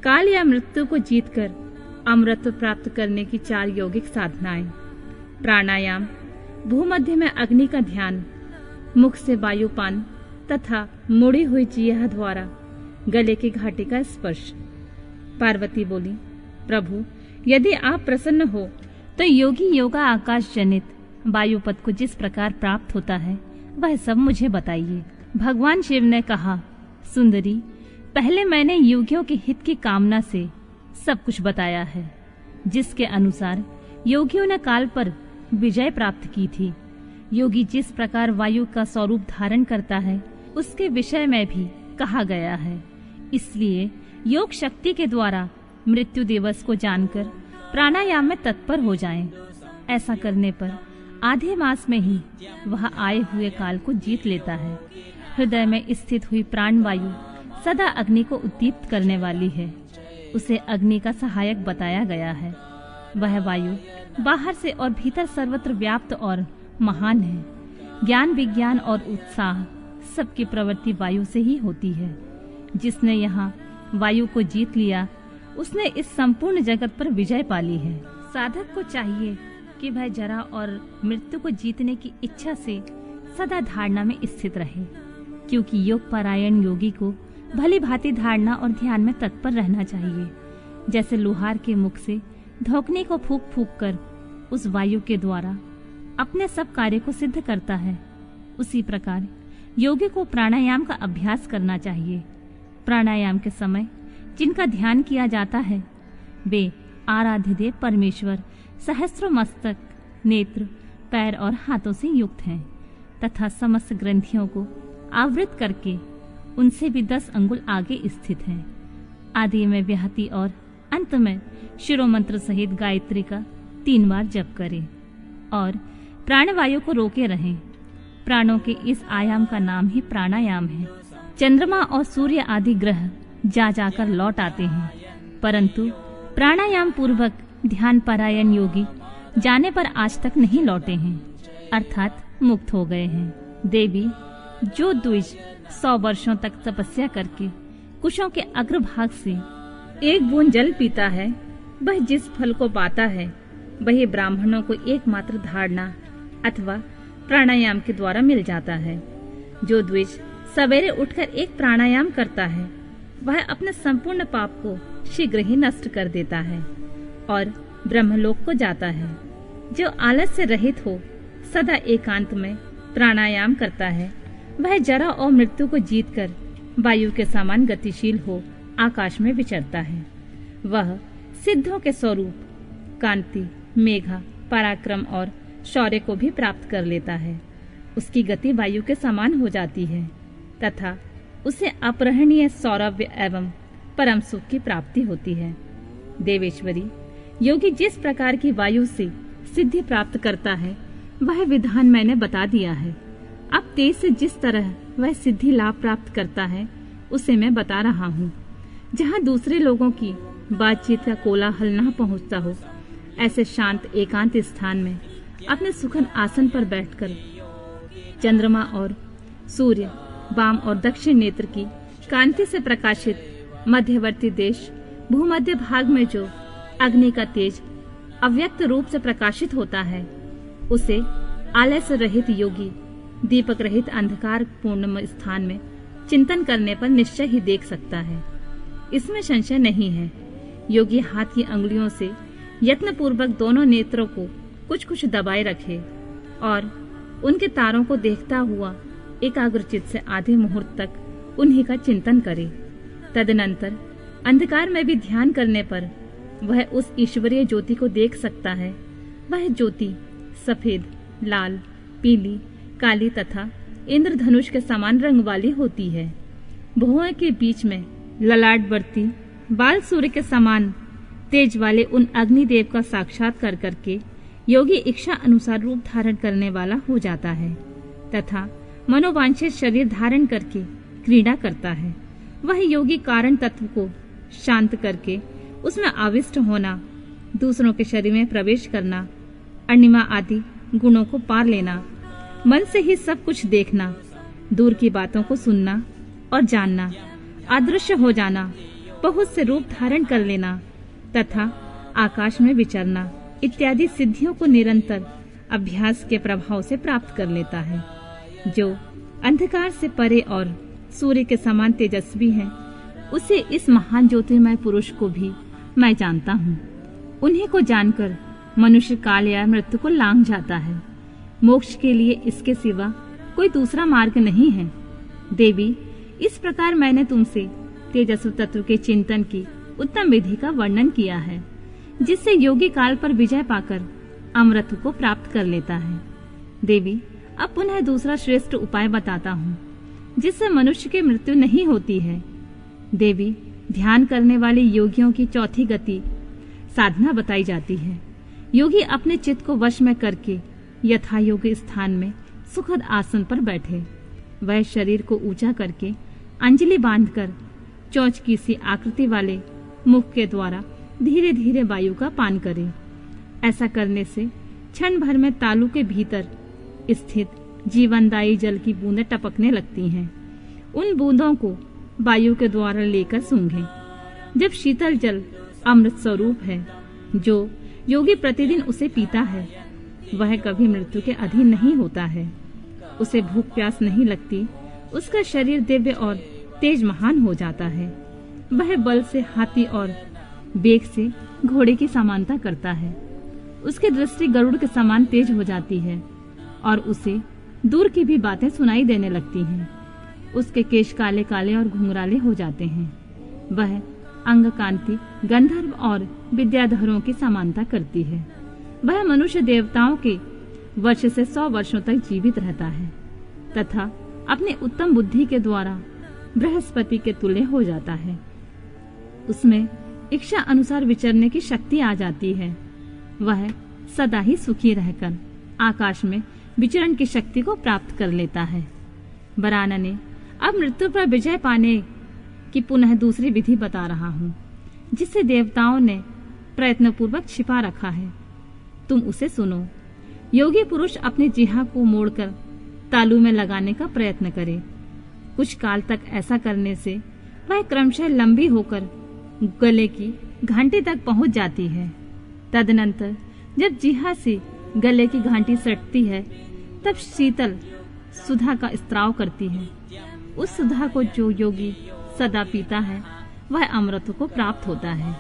काल या मृत्यु को जीतकर अमृत प्राप्त करने की 4 यौगिक साधनाएं। प्राणायाम, भूमध्य में अग्नि का ध्यान, मुख से वायुपान तथा मुड़ी हुई जिह्वा द्वारा गले की घाटी का स्पर्श। पार्वती बोली, प्रभु, यदि आप प्रसन्न हो तो योगी योगा आकाश जनित वायुपद को जिस प्रकार प्राप्त होता है वह सब मुझे बताइए। भगवान शिव ने कहा, सुंदरी, पहले मैंने योगियों के हित की कामना से सब कुछ बताया है, जिसके अनुसार योगियों ने काल पर विजय प्राप्त की थी। योगी जिस प्रकार वायु का स्वरूप धारण करता है उसके विषय में भी कहा गया है। इसलिए योग शक्ति के द्वारा मृत्यु दिवस को जानकर प्राणायाम में तत्पर हो जाएं। ऐसा करने पर आधे मास में ही वह आए हुए काल को जीत लेता है। हृदय में स्थित हुई प्राण वायु सदा अग्नि को उद्दीप्त करने वाली है। उसे अग्नि का सहायक बताया गया है। वह वायु बाहर से और भीतर सर्वत्र व्याप्त और महान है। ज्ञान, विज्ञान और उत्साह सबकी प्रवृत्ति वायु से ही होती है। जिसने यहाँ वायु को जीत लिया उसने इस संपूर्ण जगत पर विजय पा ली है। साधक को चाहिए कि वह जरा और मृत्यु को जीतने की इच्छा से सदा धारणा में स्थित रहे, क्योंकि योग परायण योगी को भली भांति धारणा और ध्यान में तत्पर रहना चाहिए। जैसे लोहार के मुख से धोखने को फूंक फूंक कर उस वायु के द्वारा अपने सब कार्य को सिद्ध करता है, उसी प्रकार योगी को प्राणायाम का अभ्यास करना चाहिए। प्राणायाम के समय जिनका ध्यान किया जाता है वे आराध्य देव परमेश्वर सहस्त्रों मस्तक, नेत्र, पैर और हाथों से युक्त हैं तथा समस्त ग्रंथियों को आवृत करके उनसे भी 10 अंगुल आगे स्थित हैं। आदि में व्याहति और अंत में शिरोमंत्र सहित गायत्री का 3 बार जप करें और प्राणवायु को रोके रहें। प्राणों के इस आयाम का नाम ही प्राणायाम है। चंद्रमा और सूर्य आदि ग्रह जा जाकर लौट आते हैं, परंतु प्राणायाम पूर्वक ध्यान परायण योगी जाने पर आज तक नहीं लौटे हैं, अर्थात मुक्त हो गए हैं। देवी, जो द्विज 100 वर्षों तक तपस्या करके कुशों के अग्रभाग से 1 बूंद जल पीता है, वह जिस फल को पाता है वही ब्राह्मणों को एकमात्र धारणा अथवा प्राणायाम के द्वारा मिल जाता है। जो द्विज सवेरे उठकर एक प्राणायाम करता है वह अपने संपूर्ण पाप को शीघ्र ही नष्ट कर देता है और ब्रह्मलोक को जाता है। जो आलस से रहित हो सदा एकांत में प्राणायाम करता है वह जरा और मृत्यु को जीतकर वायु के समान गतिशील हो आकाश में विचरता है। वह सिद्धों के स्वरूप कांति, मेघा, पराक्रम और शौर्य को भी प्राप्त कर लेता है। उसकी गति वायु के समान हो जाती है तथा उसे अपरिहरणीय सौरभ्य एवं परम सुख की प्राप्ति होती है। देवेश्वरी, योगी जिस प्रकार की वायु से सिद्धि प्राप्त करता है वह विधान मैंने बता दिया है। अब तेज से जिस तरह वह सिद्धि लाभ प्राप्त करता है उसे मैं बता रहा हूँ। जहाँ दूसरे लोगों की बातचीत का कोलाहल न पहुँचता हो, ऐसे शांत एकांत स्थान में अपने सुखद आसन पर बैठकर चंद्रमा और सूर्य, वाम और दक्षिण नेत्र की कांति से प्रकाशित मध्यवर्ती देश भूमध्य भाग में जो अग्नि का तेज अव्यक्त रूप से प्रकाशित होता है उसे आलस्य रहित योगी दीपक रहित अंधकार पूर्ण स्थान में चिंतन करने पर निश्चय ही देख सकता है। इसमें संशय नहीं है। योगी हाथ की अंगुलियों से यत्न पूर्वक दोनों नेत्रों को कुछ कुछ दबाए रखे और उनके तारों को देखता हुआ एकाग्रचित से आधे मुहूर्त तक उन्हीं का चिंतन करे। तदनंतर अंधकार में भी ध्यान करने पर वह उस ईश्वरीय ज्योति को देख सकता है। वह ज्योति सफेद, लाल, पीली, काली तथा इंद्रधनुष के समान रंग वाली होती है। भुवों के बीच में ललाटवर्ती बाल सूर्य के समान तेज वाले उन अग्निदेव का साक्षात्कार करके योगी इच्छा अनुसार रूप धारण करने वाला हो जाता है तथा मनोवांछित शरीर धारण करके क्रीड़ा करता है। वह योगी कारण तत्व को शांत करके उसमें आविष्ट होना, दूसरों के शरीर में प्रवेश करना, अणिमा आदि गुणों को पार लेना, मन से ही सब कुछ देखना, दूर की बातों को सुनना और जानना, अदृश्य हो जाना, बहुत से रूप धारण कर लेना तथा आकाश में विचरना इत्यादि सिद्धियों को निरंतर अभ्यास के प्रभाव से प्राप्त कर लेता है। जो अंधकार से परे और सूर्य के समान तेजस्वी है, उसे इस महान ज्योतिर्मय पुरुष को भी मैं जानता हूँ। उन्हीं को जानकर मनुष्य काल या मृत्यु को लांघ जाता है। मोक्ष के लिए इसके सिवा कोई दूसरा मार्ग नहीं है। देवी, इस प्रकार मैंने तुमसे तेजस्व तत्व के चिंतन की उत्तम विधि का वर्णन किया है, जिससे योगी काल पर विजय पाकर अमृत को प्राप्त कर लेता है। देवी, अब पुनः दूसरा श्रेष्ठ उपाय बताता हूँ, जिससे मनुष्य की मृत्यु नहीं होती है। देवी, ध्यान करने वाले योगियों की चौथी गति साधना बताई जाती है। योगी अपने चित्त को वश में करके यथा योग्य स्थान में सुखद आसन पर बैठे। वह शरीर को ऊंचा करके अंजलि बांधकर चौचकी सी आकृति वाले मुख के द्वारा धीरे धीरे वायु का पान करे। ऐसा करने से क्षण भर में तालू के भीतर स्थित जीवनदायी जल की बूंदें टपकने लगती हैं। उन बूंदों को वायु के द्वारा लेकर सूंघें। जब शीतल जल अमृत स्वरूप है, जो योगी प्रतिदिन उसे पीता है, वह कभी मृत्यु के अधीन नहीं होता है। उसे भूख प्यास नहीं लगती। उसका शरीर दिव्य और तेज महान हो जाता है। वह बल से हाथी और वेग से घोड़े की समानता करता है। उसकी दृष्टि गरुड़ के समान तेज हो जाती है और उसे दूर की भी बातें सुनाई देने लगती हैं। उसके केश काले काले और घुंघराले हो जाते हैं। वह अंग कांति गंधर्व और विद्याधरों की समानता करती है। वह मनुष्य देवताओं के वर्ष से 100 वर्षों तक जीवित रहता है तथा अपनी उत्तम बुद्धि के द्वारा बृहस्पति के तुल्य हो जाता है। उसमें इच्छा अनुसार विचरने की शक्ति आ जाती है। वह सदा ही सुखी रहकर आकाश में विचरण की शक्ति को प्राप्त कर लेता है। बरानने, अब मृत्यु पर विजय पाने की पुनः दूसरी विधि बता रहा हूँ, जिसे देवताओं ने प्रयत्न पूर्वक छिपा रखा है। तुम उसे सुनो। योगी पुरुष अपने जिह्वा को मोड़कर तालू में लगाने का प्रयत्न करे। कुछ काल तक ऐसा करने से वह क्रमशः लंबी होकर गले की घंटी तक पहुंच जाती है। तदनंतर जब जिह्वा से गले की घंटी सटती है, तब शीतल सुधा का स्त्राव करती है। उस सुधा को जो योगी सदा पीता है, वह अमृत को प्राप्त होता है।